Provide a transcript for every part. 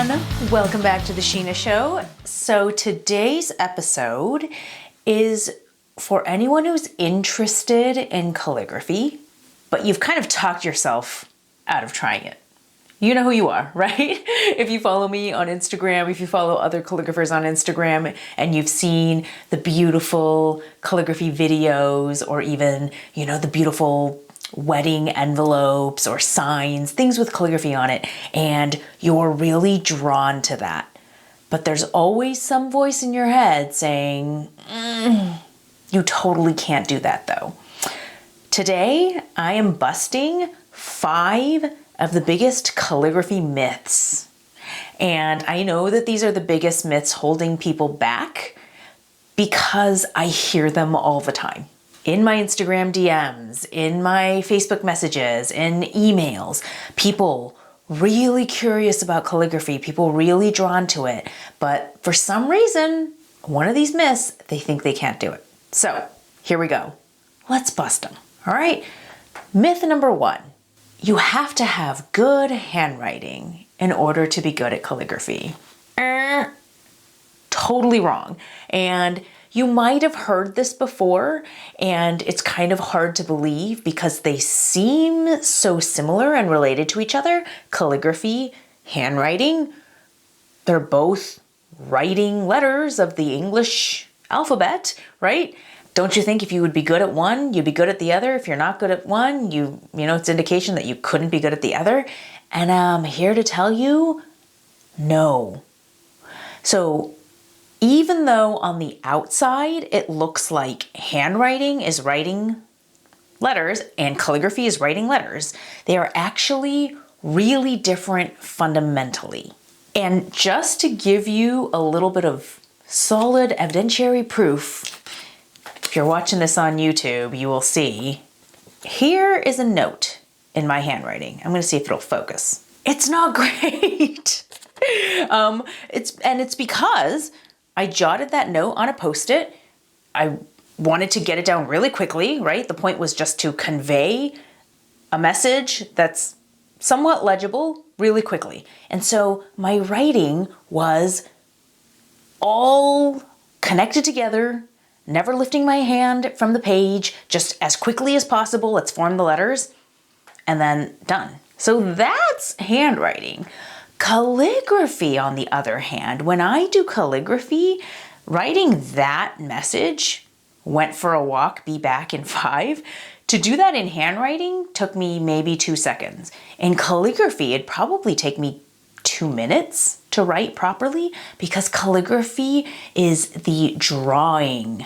everyone. Welcome back to the Shinah Show. So today's episode is for anyone who's interested in calligraphy, but you've kind of talked yourself out of trying it. You know who you are, right? If you follow me on Instagram, if you follow other calligraphers on Instagram, and you've seen the beautiful calligraphy videos, or even, the beautiful wedding envelopes or signs, things with calligraphy on it, and you're really drawn to that. But there's always some voice in your head saying, you totally can't do that though. Today, I am busting 5 of the biggest calligraphy myths. And I know that these are the biggest myths holding people back because I hear them all the time. In my Instagram DMs, in my Facebook messages, in emails, people really curious about calligraphy, people really drawn to it. But for some reason, one of these myths, they think they can't do it. So here we go. Let's bust them. All right. Myth number 1. You have to have good handwriting in order to be good at calligraphy. Totally wrong. And you might have heard this before, and it's kind of hard to believe because they seem so similar and related to each other. Calligraphy, handwriting, they're both writing letters of the English alphabet, right? Don't you think if you would be good at one, you'd be good at the other? If you're not good at one, it's indication that you couldn't be good at the other. And I'm here to tell you, no. So even though on the outside it looks like handwriting is writing letters and calligraphy is writing letters, they are actually really different fundamentally. And just to give you a little bit of solid evidentiary proof, if you're watching this on YouTube, you will see, here is a note in my handwriting. I'm gonna see if it'll focus. It's not great. It's because I jotted that note on a Post-it. I wanted to get it down really quickly, right? The point was just to convey a message that's somewhat legible really quickly. And so my writing was all connected together, never lifting my hand from the page, just as quickly as possible. Let's form the letters, and then done. So that's handwriting. Calligraphy, on the other hand, when I do calligraphy, writing that message, went for a walk, be back in 5, to do that in handwriting took me maybe 2 seconds. In calligraphy, it'd probably take me 2 minutes to write properly because calligraphy is the drawing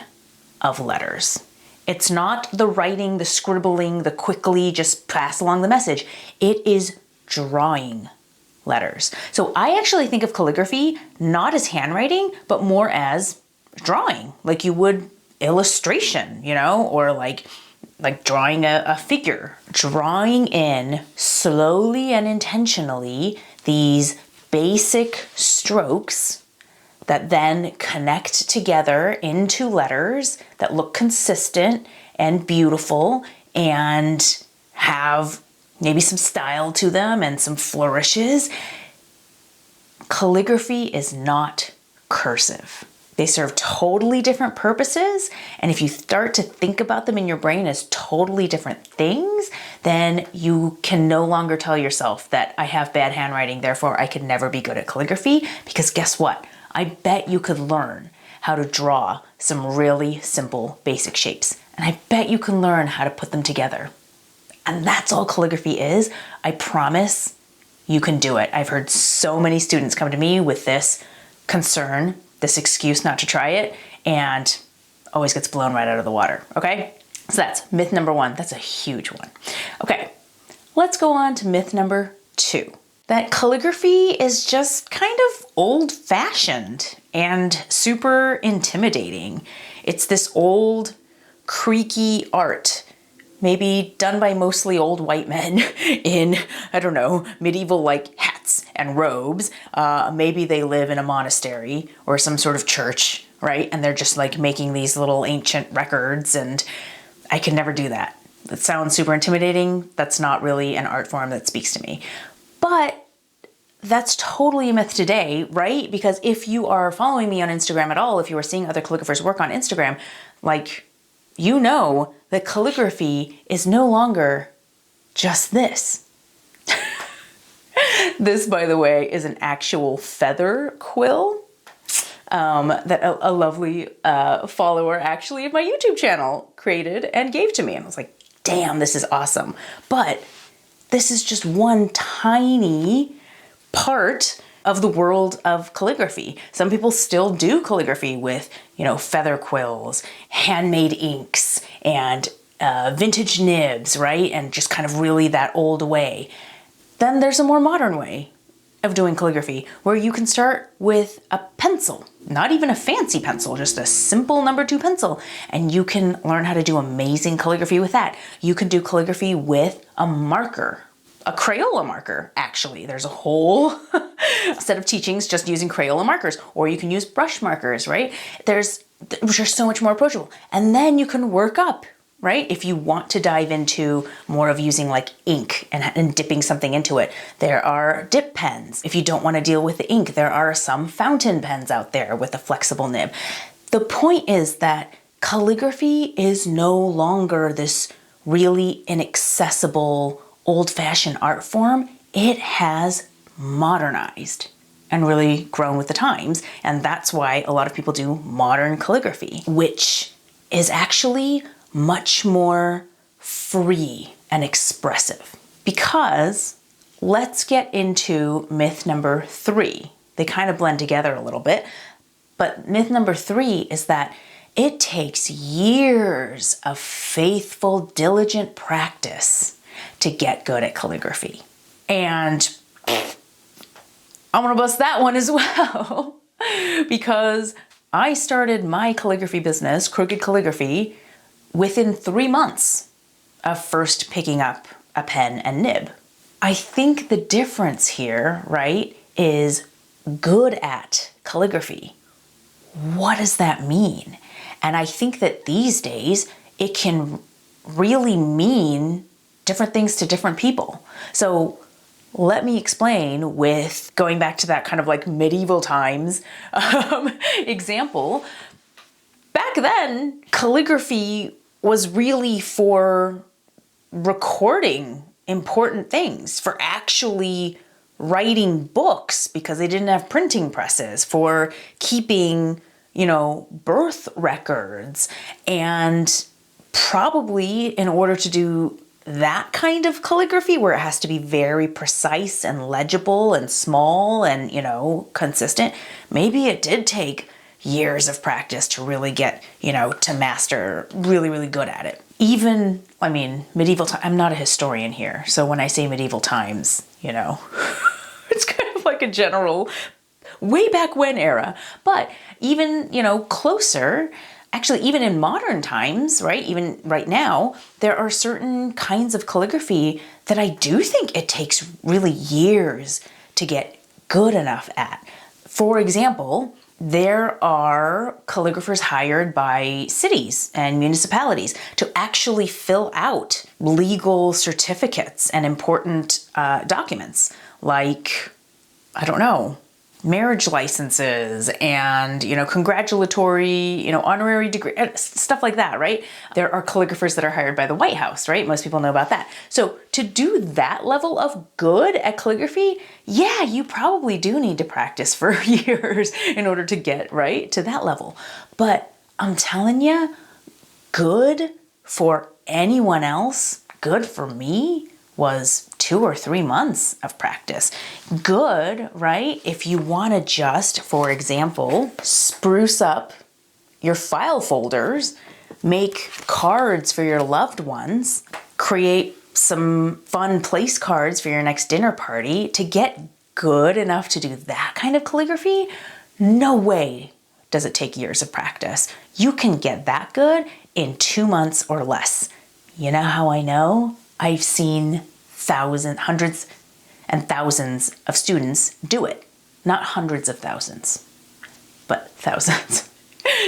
of letters. It's not the writing, the scribbling, the quickly just pass along the message. It is drawing letters. So I actually think of calligraphy not as handwriting, but more as drawing, like you would illustration, or like drawing a figure. Drawing in slowly and intentionally these basic strokes that then connect together into letters that look consistent and beautiful and have maybe some style to them and some flourishes. Calligraphy is not cursive. They serve totally different purposes, and if you start to think about them in your brain as totally different things, then you can no longer tell yourself that I have bad handwriting, therefore I could never be good at calligraphy, because guess what? I bet you could learn how to draw some really simple basic shapes, and I bet you can learn how to put them together. And that's all calligraphy is. I promise you can do it. I've heard so many students come to me with this concern, this excuse not to try it, and always gets blown right out of the water, okay? So that's myth number 1. That's a huge one. Okay, let's go on to myth number 2. That calligraphy is just kind of old-fashioned and super intimidating. It's this old, creaky art, maybe done by mostly old white men in, medieval hats and robes. Maybe they live in a monastery or some sort of church, right? And they're just making these little ancient records, and I could never do that. That sounds super intimidating. That's not really an art form that speaks to me. But that's totally a myth today, right? Because if you are following me on Instagram at all, if you are seeing other calligraphers work on Instagram, like, you know that calligraphy is no longer just this. This, by the way, is an actual feather quill that a lovely follower actually of my YouTube channel created and gave to me. And I was like, damn, this is awesome. But this is just one tiny part of the world of calligraphy. Some people still do calligraphy with, feather quills, handmade inks, and vintage nibs, right? And just kind of really that old way. Then there's a more modern way of doing calligraphy where you can start with a pencil, not even a fancy pencil, just a simple number 2 pencil. And you can learn how to do amazing calligraphy with that. You can do calligraphy with a marker, a Crayola marker, actually. There's a whole set of teachings just using Crayola markers, or you can use brush markers, right? Which are so much more approachable. And then you can work up, right? If you want to dive into more of using like ink and dipping something into it, there are dip pens. If you don't want to deal with the ink, there are some fountain pens out there with a flexible nib. The point is that calligraphy is no longer this really inaccessible, old-fashioned art form. It has modernized and really grown with the times. And that's why a lot of people do modern calligraphy, which is actually much more free and expressive. Because let's get into myth number 3. They kind of blend together a little bit, but myth number 3 is that it takes years of faithful, diligent practice to get good at calligraphy. And I'm gonna bust that one as well, because I started my calligraphy business, Crooked Calligraphy, within 3 months of first picking up a pen and nib. I think the difference here, right, is good at calligraphy. What does that mean? And I think that these days it can really mean different things to different people. So let me explain with going back to that kind of like medieval times example. Back then, calligraphy was really for recording important things, for actually writing books because they didn't have printing presses, for keeping, birth records. And probably in order to do that kind of calligraphy where it has to be very precise and legible and small and, consistent, maybe it did take years of practice to really get, to master really, really good at it. Even, medieval time, I'm not a historian here. So when I say medieval times, it's kind of like a general way back when era. But even, closer, actually, even in modern times, right? Even right now, there are certain kinds of calligraphy that I do think it takes really years to get good enough at. For example, there are calligraphers hired by cities and municipalities to actually fill out legal certificates and important documents like, marriage licenses and, congratulatory, honorary degree, stuff like that, right? There are calligraphers that are hired by the White House, right? Most people know about that. So to do that level of good at calligraphy, yeah, you probably do need to practice for years in order to get, right, to that level. But I'm telling you, good for anyone else, good for me, was 2 or 3 months of practice. Good, right? If you want to just, for example, spruce up your file folders, make cards for your loved ones, create some fun place cards for your next dinner party, to get good enough to do that kind of calligraphy, no way does it take years of practice. You can get that good in 2 months or less. You know how I know? I've seen hundreds and thousands of students do it. Not hundreds of thousands, but thousands.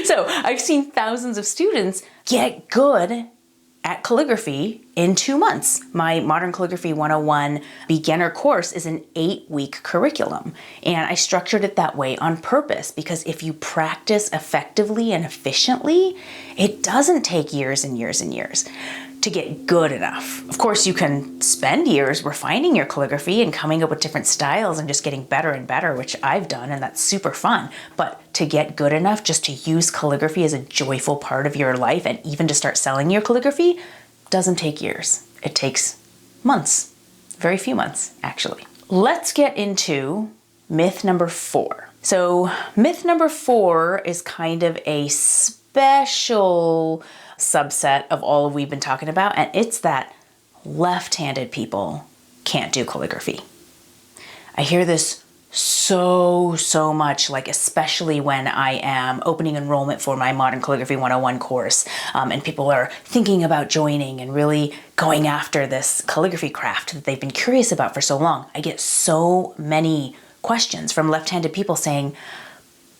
So I've seen thousands of students get good at calligraphy in 2 months. My Modern Calligraphy 101 beginner course is an 8-week curriculum. And I structured it that way on purpose because if you practice effectively and efficiently, it doesn't take years and years and years to get good enough. Of course, you can spend years refining your calligraphy and coming up with different styles and just getting better and better, which I've done, and that's super fun. But to get good enough just to use calligraphy as a joyful part of your life and even to start selling your calligraphy doesn't take years. It takes months, very few months, actually. Let's get into myth number 4. So myth number 4 is kind of a special subset of all we've been talking about, and it's that left-handed people can't do calligraphy. I hear this so much, like especially when I am opening enrollment for my Modern Calligraphy 101 course, and people are thinking about joining and really going after this calligraphy craft that they've been curious about for so long. I get so many questions from left-handed people saying,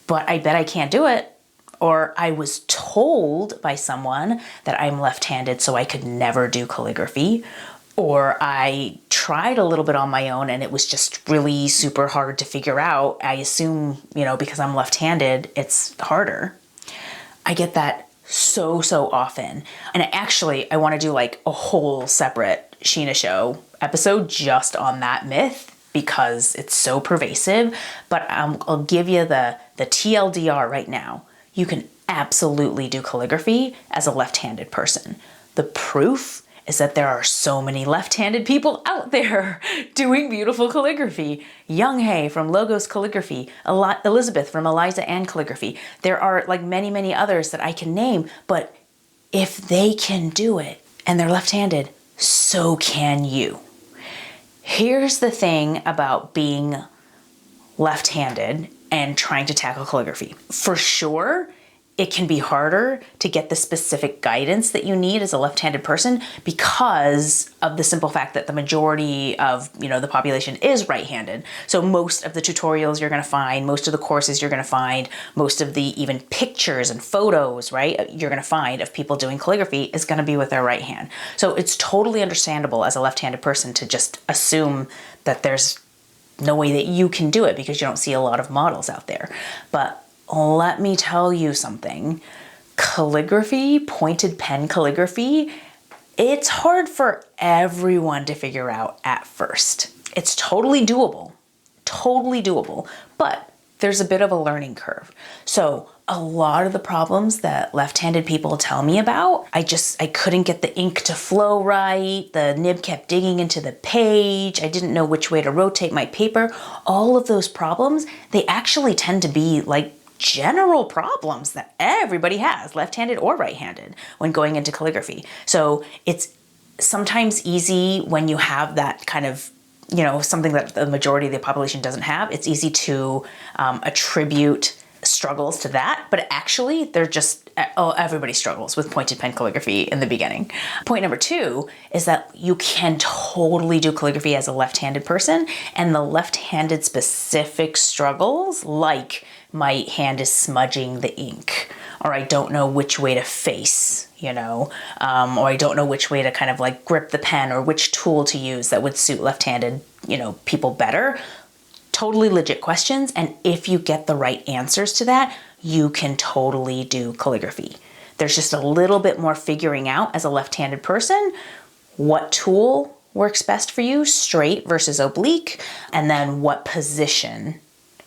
but I bet I can't do it. Or I was told by someone that I'm left-handed so I could never do calligraphy. Or I tried a little bit on my own and it was just really super hard to figure out. I assume, because I'm left-handed, it's harder. I get that so often. And I want to do like a whole separate Shinah Show episode just on that myth because it's so pervasive. But I'll give you the TLDR right now. You can absolutely do calligraphy as a left-handed person. The proof is that there are so many left-handed people out there doing beautiful calligraphy. Young Hae from Logos Calligraphy, Elizabeth from Eliza Ann Calligraphy. There are like many others that I can name, but if they can do it and they're left-handed, so can you. Here's the thing about being left-handed and trying to tackle calligraphy. For sure, it can be harder to get the specific guidance that you need as a left-handed person because of the simple fact that the majority of, the population is right-handed. So most of the tutorials you're gonna find, most of the courses you're gonna find, most of the even pictures and photos, right, you're gonna find of people doing calligraphy is gonna be with their right hand. So it's totally understandable as a left-handed person to just assume that there's no way that you can do it because you don't see a lot of models out there. But let me tell you something. Calligraphy, pointed pen calligraphy, it's hard for everyone to figure out at first. It's totally doable, but there's a bit of a learning curve. So a lot of the problems that left-handed people tell me about, I couldn't get the ink to flow right, the nib kept digging into the page, I didn't know which way to rotate my paper. All of those problems, they actually tend to be like general problems that everybody has, left-handed or right-handed, when going into calligraphy. So it's sometimes easy when you have that kind of, something that the majority of the population doesn't have. It's easy to attribute struggles to that, but actually they're just, everybody struggles with pointed pen calligraphy in the beginning. Point number 2 is that you can totally do calligraphy as a left-handed person, and the left-handed specific struggles, like my hand is smudging the ink, or I don't know which way to face, or I don't know which way to kind of like grip the pen or which tool to use that would suit left-handed, people better. Totally legit questions, and if you get the right answers to that, you can totally do calligraphy. There's just a little bit more figuring out as a left-handed person what tool works best for you, straight versus oblique, and then what position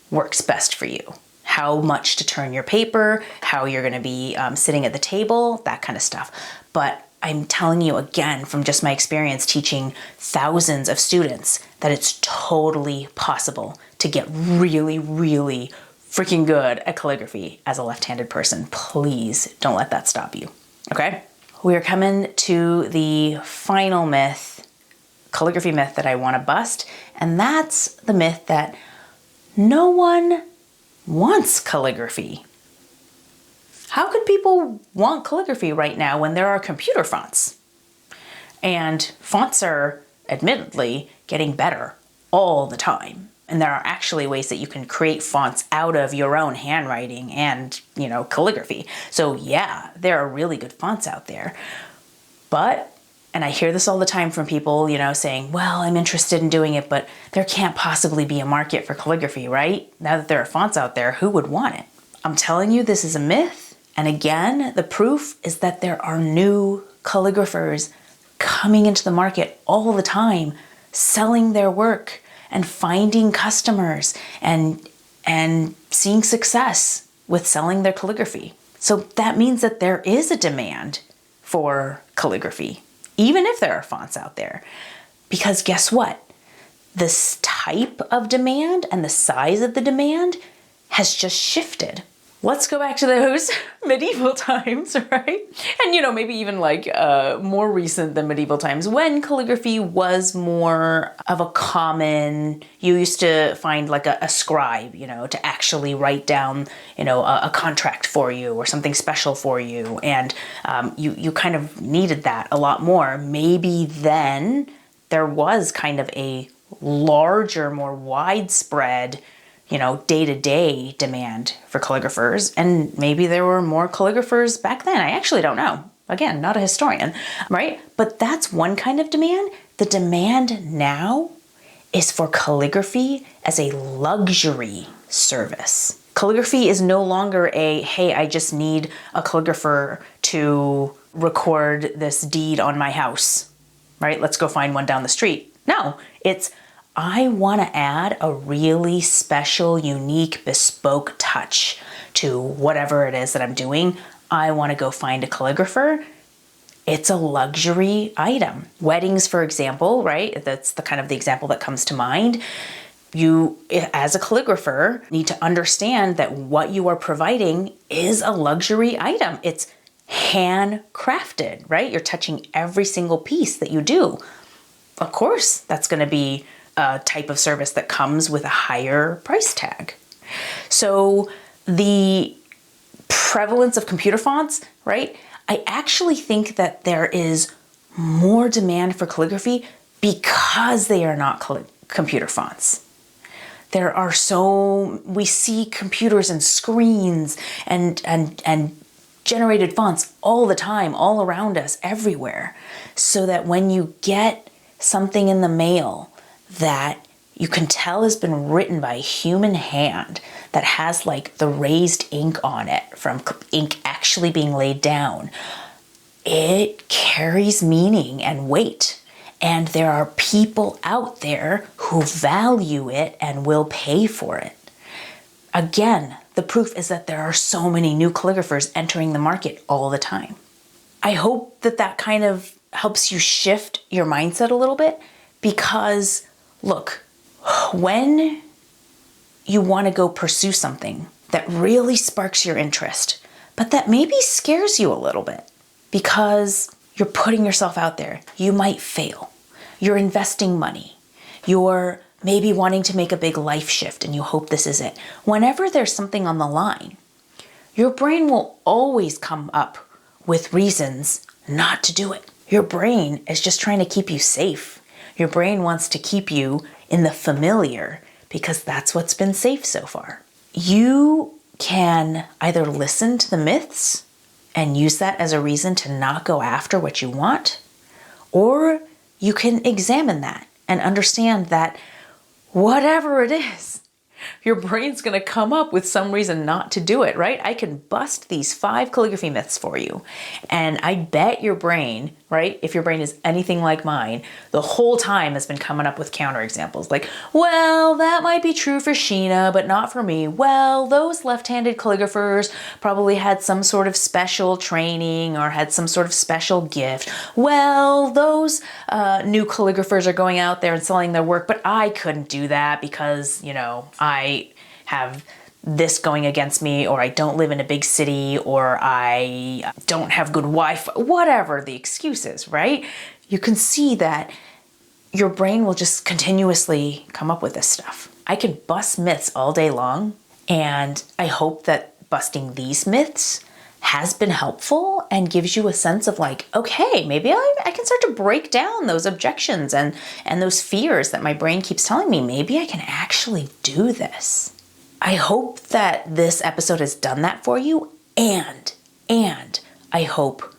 works best for you. How much to turn your paper, how you're going to be sitting at the table, that kind of stuff. But I'm telling you again, from just my experience teaching thousands of students, that it's totally possible to get really freaking good at calligraphy as a left-handed person. Please don't let that stop you, okay? We're coming to the final myth, calligraphy myth that I want to bust, and that's the myth that no one wants calligraphy. How could people want calligraphy right now when there are computer fonts? And fonts are admittedly getting better all the time. And there are actually ways that you can create fonts out of your own handwriting and, calligraphy. So yeah, there are really good fonts out there. But, and I hear this all the time from people, saying, well, I'm interested in doing it, but there can't possibly be a market for calligraphy, right? Now that there are fonts out there, who would want it? I'm telling you, this is a myth. And again, the proof is that there are new calligraphers coming into the market all the time, selling their work and finding customers and seeing success with selling their calligraphy. So that means that there is a demand for calligraphy, even if there are fonts out there. Because guess what? This type of demand and the size of the demand has just shifted. Let's go back to those medieval times, right? And, maybe even more recent than medieval times, when calligraphy was more of a common, you used to find a scribe, to actually write down, a contract for you or something special for you. And you kind of needed that a lot more. Maybe then there was kind of a larger, more widespread day-to-day demand for calligraphers, and maybe there were more calligraphers back then. I actually don't know. Again, not a historian, right? But that's one kind of demand. The demand now is for calligraphy as a luxury service. Calligraphy is no longer hey, I just need a calligrapher to record this deed on my house, right? Let's go find one down the street. No, it's I want to add a really special, unique, bespoke touch to whatever it is that I'm doing. I want to go find a calligrapher. It's a luxury item. Weddings, for example, right? That's the kind of the example that comes to mind. You, as a calligrapher, need to understand that what you are providing is a luxury item. It's handcrafted, right? You're touching every single piece that you do. Of course, that's going to be a type of service that comes with a higher price tag. So the prevalence of computer fonts, right? I actually think that there is more demand for calligraphy because they are not computer fonts. We see computers and screens and generated fonts all the time, all around us, everywhere. So that when you get something in the mail that you can tell has been written by a human hand, that has the raised ink on it from ink actually being laid down, it carries meaning and weight. And there are people out there who value it and will pay for it. Again, the proof is that there are so many new calligraphers entering the market all the time. I hope that kind of helps you shift your mindset a little bit, because look, when you want to go pursue something that really sparks your interest, but that maybe scares you a little bit because you're putting yourself out there, you might fail. You're investing money. You're maybe wanting to make a big life shift and you hope this is it. Whenever there's something on the line, your brain will always come up with reasons not to do it. Your brain is just trying to keep you safe. Your brain wants to keep you in the familiar because that's what's been safe so far. You can either listen to the myths and use that as a reason to not go after what you want, or you can examine that and understand that whatever it is, your brain's going to come up with some reason not to do it, right? I can bust these 5 calligraphy myths for you. And I bet your brain, right, if your brain is anything like mine, the whole time has been coming up with counterexamples. Well, that might be true for Shinah, but not for me. Well, those left-handed calligraphers probably had some sort of special training or had some sort of special gift. Well, those new calligraphers are going out there and selling their work, but I couldn't do that because, I have this going against me, or I don't live in a big city, or I don't have good Wi-Fi, whatever the excuse is, right? You can see that your brain will just continuously come up with this stuff. I can bust myths all day long, and I hope that busting these myths has been helpful and gives you a sense of okay, maybe I can start to break down those objections and those fears that my brain keeps telling me. Maybe I can actually do this. I hope that this episode has done that for you, and I hope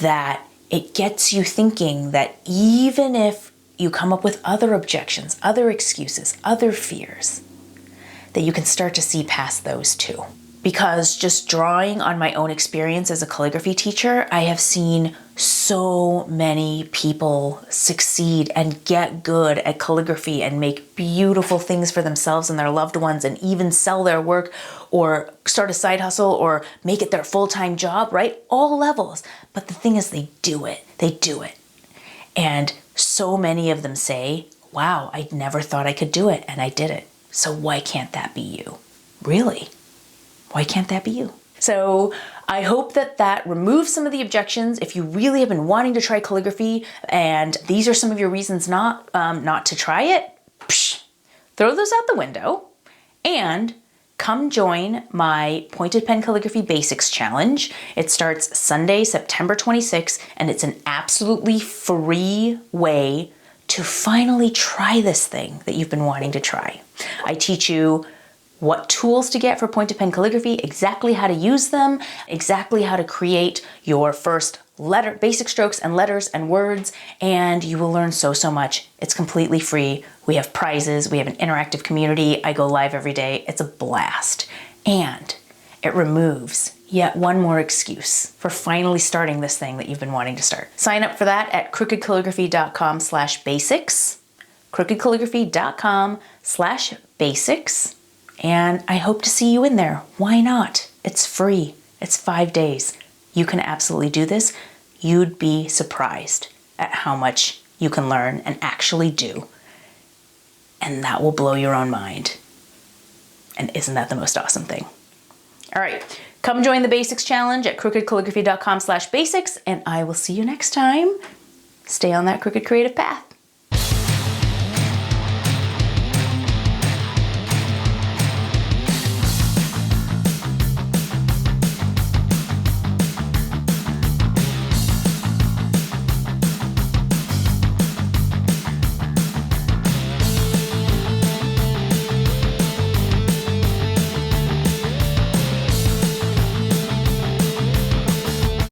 that it gets you thinking that even if you come up with other objections, other excuses, other fears, that you can start to see past those too. Because just drawing on my own experience as a calligraphy teacher, I have seen so many people succeed and get good at calligraphy and make beautiful things for themselves and their loved ones, and even sell their work or start a side hustle or make it their full-time job, right? All levels. But the thing is, they do it. They do it. And so many of them say, wow, I never thought I could do it, and I did it. So why can't that be you? Really? Why can't that be you? So I hope that removes some of the objections. If you really have been wanting to try calligraphy and these are some of your reasons not to try it, throw those out the window and come join my Pointed Pen Calligraphy Basics Challenge. It starts Sunday, September 26th, and it's an absolutely free way to finally try this thing that you've been wanting to try. I teach you what tools to get for pointed pen calligraphy, exactly how to use them, exactly how to create your first basic strokes and letters and words, and you will learn so much. It's completely free. We have prizes, we have an interactive community. I go live every day. It's a blast. And it removes yet one more excuse for finally starting this thing that you've been wanting to start. Sign up for that at crookedcalligraphy.com/basics, crookedcalligraphy.com/basics. And I hope to see you in there. Why not? It's free. It's 5 days. You can absolutely do this. You'd be surprised at how much you can learn and actually do. And that will blow your own mind. And isn't that the most awesome thing? All right, come join the Basics Challenge at crookedcalligraphy.com/basics, and I will see you next time. Stay on that crooked creative path.